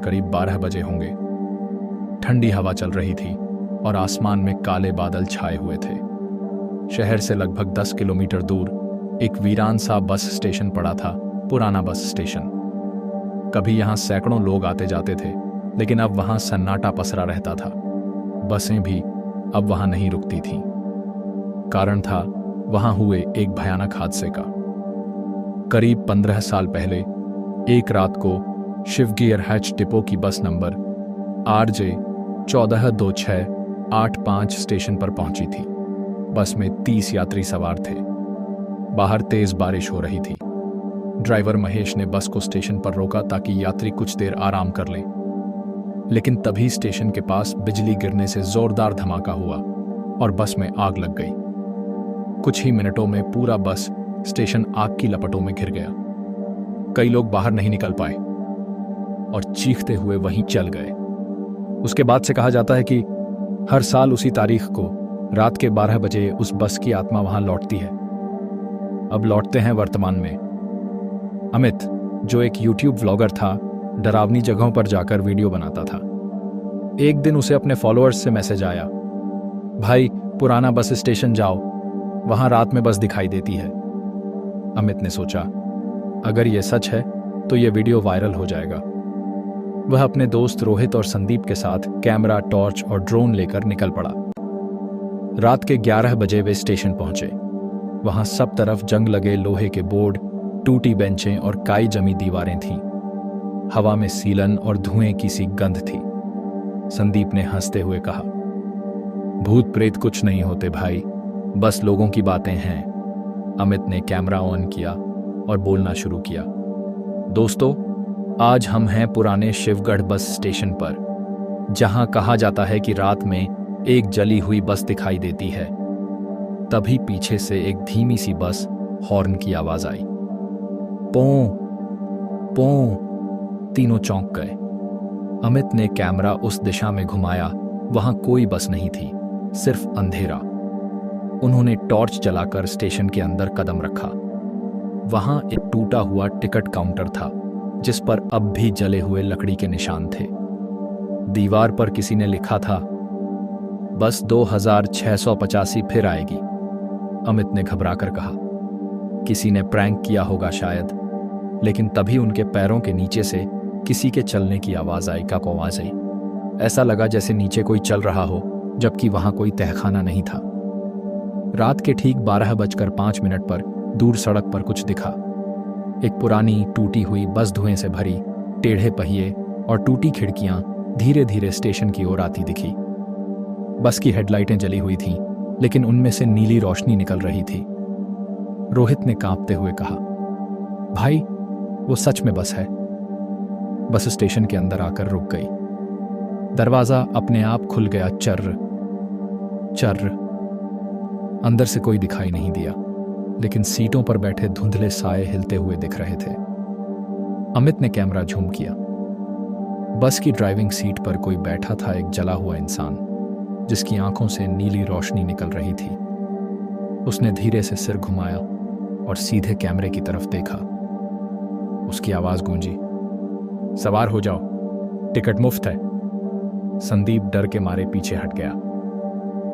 करीब 12 बजे होंगे। ठंडी हवा चल रही थी और आसमान में काले बादल छाए हुए थे। शहर से लगभग 10 किलोमीटर दूर एक वीरान सा बस स्टेशन पड़ा था, पुराना बस स्टेशन। कभी यहाँ सैकड़ों लोग आते जाते थे, लेकिन अब वहाँ सन्नाटा पसरा रहता था। बसें भी अब वहाँ नहीं रुकती थीं। कारण था वहाँ हुए एक भयानक हादसे का। करीब 15 साल पहले एक रात को शिवगियर हैच डिपो की बस नंबर RJ 142685 स्टेशन पर पहुंची थी। बस में 30 यात्री सवार थे। बाहर तेज बारिश हो रही थी। ड्राइवर महेश ने बस को स्टेशन पर रोका ताकि यात्री कुछ देर आराम कर लें। लेकिन तभी स्टेशन के पास बिजली गिरने से जोरदार धमाका हुआ और बस में आग लग गई। कुछ ही मिनटों में पूरा बस स्टेशन आग की लपटों में घिर गया। कई लोग बाहर नहीं निकल पाए और चीखते हुए वहीं चल गए। उसके बाद से कहा जाता है कि हर साल उसी तारीख को रात के 12 बजे उस बस की आत्मा वहां लौटती है। अब लौटते हैं वर्तमान में। अमित, जो एक YouTube व्लॉगर था, डरावनी जगहों पर जाकर वीडियो बनाता था। एक दिन उसे अपने फॉलोअर्स से मैसेज आया, भाई पुराना बस स्टेशन जाओ, वहां रात में बस दिखाई देती है। अमित ने सोचा, अगर यह सच है तो यह वीडियो वायरल हो जाएगा। वह अपने दोस्त रोहित और संदीप के साथ कैमरा, टॉर्च और ड्रोन लेकर निकल पड़ा। रात के 11 बजे वे स्टेशन पहुंचे। वहां सब तरफ जंग लगे लोहे के बोर्ड, टूटी बेंचें और काई जमी दीवारें थीं। हवा में सीलन और धुएं की सी गंध थी। संदीप ने हंसते हुए कहा, भूत प्रेत कुछ नहीं होते भाई, बस लोगों की बातें हैं। अमित ने कैमरा ऑन किया और बोलना शुरू किया, दोस्तों, आज हम हैं पुराने शिवगढ़ बस स्टेशन पर, जहां कहा जाता है कि रात में एक जली हुई बस दिखाई देती है। तभी पीछे से एक धीमी सी बस हॉर्न की आवाज आई। पों पों, तीनों चौंक गए। अमित ने कैमरा उस दिशा में घुमाया। वहां कोई बस नहीं थी, सिर्फ अंधेरा। उन्होंने टॉर्च जलाकर स्टेशन के अंदर कदम रखा। वहां एक टूटा हुआ टिकट काउंटर था, जिस पर अब भी जले हुए लकड़ी के निशान थे। दीवार पर किसी ने लिखा था, बस 2685 फिर आएगी। अमित ने घबराकर कहा, किसी ने प्रैंक किया होगा शायद। लेकिन तभी उनके पैरों के नीचे से किसी के चलने की आवाज आई। का आवाज आई। ऐसा लगा जैसे नीचे कोई चल रहा हो, जबकि वहां कोई तहखाना नहीं था। रात के ठीक 12:05 पर दूर सड़क पर कुछ दिखा। एक पुरानी टूटी हुई बस, धुएं से भरी, टेढ़े पहिए और टूटी खिड़कियां धीरे धीरे स्टेशन की ओर आती दिखी। बस की हेडलाइटें जली हुई थीं, लेकिन उनमें से नीली रोशनी निकल रही थी। रोहित ने कांपते हुए कहा, भाई वो सच में बस है। बस स्टेशन के अंदर आकर रुक गई। दरवाजा अपने आप खुल गया। चर्र चर्र। अंदर से कोई दिखाई नहीं दिया, लेकिन सीटों पर बैठे धुंधले साए हिलते हुए दिख रहे थे। अमित ने कैमरा झूम किया। बस की ड्राइविंग सीट पर कोई बैठा था, एक जला हुआ इंसान, जिसकी आंखों से नीली रोशनी निकल रही थी। उसने धीरे से सिर घुमाया और सीधे कैमरे की तरफ देखा। उसकी आवाज गूंजी, सवार हो जाओ, टिकट मुफ्त है। संदीप डर के मारे पीछे हट गया।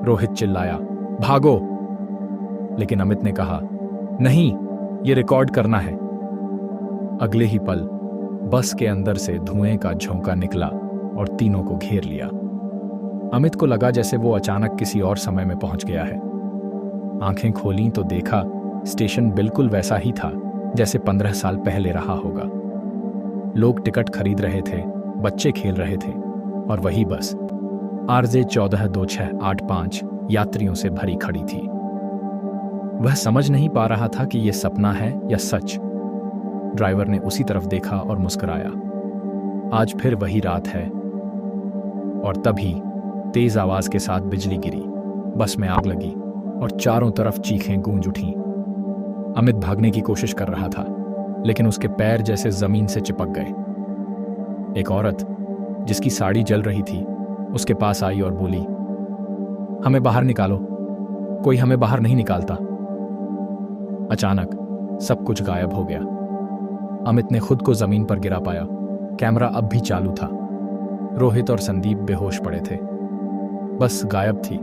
रोहित चिल्लाया, भागो। लेकिन अमित ने कहा, नहीं, ये रिकॉर्ड करना है। अगले ही पल बस के अंदर से धुएं का झोंका निकला और तीनों को घेर लिया। अमित को लगा जैसे वो अचानक किसी और समय में पहुंच गया है। आंखें खोलीं तो देखा स्टेशन बिल्कुल वैसा ही था जैसे 15 साल पहले रहा होगा। लोग टिकट खरीद रहे थे, बच्चे खेल रहे थे, और वही बस RJ 142685 यात्रियों से भरी खड़ी थी। वह समझ नहीं पा रहा था कि यह सपना है या सच। ड्राइवर ने उसी तरफ देखा और मुस्कुराया। आज फिर वही रात है। और तभी तेज आवाज के साथ बिजली गिरी, बस में आग लगी और चारों तरफ चीखें गूंज उठीं। अमित भागने की कोशिश कर रहा था, लेकिन उसके पैर जैसे जमीन से चिपक गए। एक औरत जिसकी साड़ी जल रही थी उसके पास आई और बोली, हमें बाहर निकालो, कोई हमें बाहर नहीं निकालता। अचानक सब कुछ गायब हो गया। अमित ने खुद को जमीन पर गिरा पाया कैमरा अब भी चालू था। रोहित और संदीप बेहोश पड़े थे। बस गायब थी,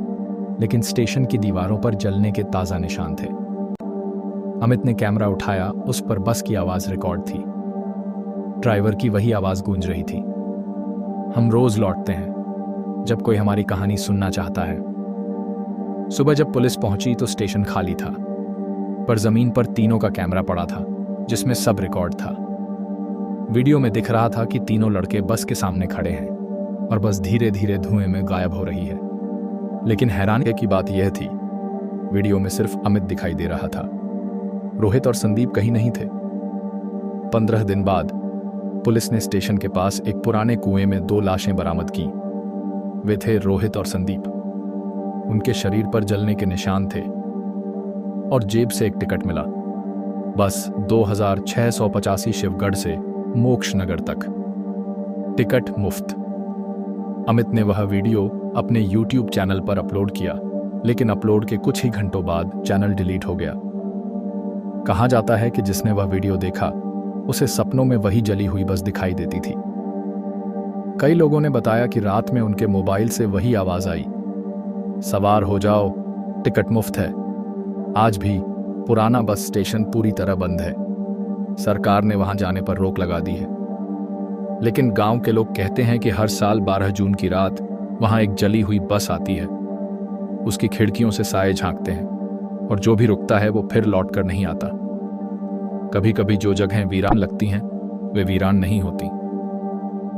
लेकिन स्टेशन की दीवारों पर जलने के ताज़ा निशान थे। अमित ने कैमरा उठाया, उस पर बस की आवाज़ रिकॉर्ड थी। ड्राइवर की वही आवाज़ गूंज रही थी। हम रोज लौटते हैं जब कोई हमारी कहानी सुनना चाहता है। सुबह जब पुलिस पहुंची तो स्टेशन खाली था, पर जमीन पर तीनों का कैमरा पड़ा था, जिसमें सब रिकॉर्ड था। वीडियो में दिख रहा था कि तीनों लड़के बस के सामने खड़े हैं और बस धीरे धीरे धुएं में गायब हो रही है। लेकिन हैरानी की बात यह थी, वीडियो में सिर्फ अमित दिखाई दे रहा था। रोहित और संदीप कहीं नहीं थे। 15 दिन बाद पुलिस ने स्टेशन के पास एक पुराने कुएं में 2 लाशें बरामद की। वे थे रोहित और संदीप। उनके शरीर पर जलने के निशान थे और जेब से एक टिकट मिला, बस 2685 शिवगढ़ से मोक्षनगर तक। टिकट मुफ्त। अमित ने वह वीडियो अपने YouTube चैनल पर अपलोड किया, लेकिन अपलोड के कुछ ही घंटों बाद चैनल डिलीट हो गया। कहा जाता है कि जिसने वह वीडियो देखा उसे सपनों में वही जली हुई बस दिखाई देती थी। कई लोगों ने बताया कि रात में उनके मोबाइल से वही आवाज आई, सवार हो जाओ, टिकट मुफ्त है। आज भी पुराना बस स्टेशन पूरी तरह बंद है। सरकार ने वहां जाने पर रोक लगा दी है, लेकिन गांव के लोग कहते हैं कि हर साल 12 जून की रात वहां एक जली हुई बस आती है। उसकी खिड़कियों से साए झांकते हैं और जो भी रुकता है वो फिर लौट कर नहीं आता। कभी कभी जो जगहें वीरान लगती हैं वे वीरान नहीं होती।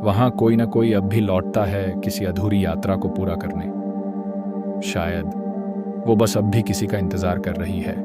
वहां कोई ना कोई अब भी लौटता है किसी अधूरी यात्रा को पूरा करने। शायद वो बस अब भी किसी का इंतजार कर रही है।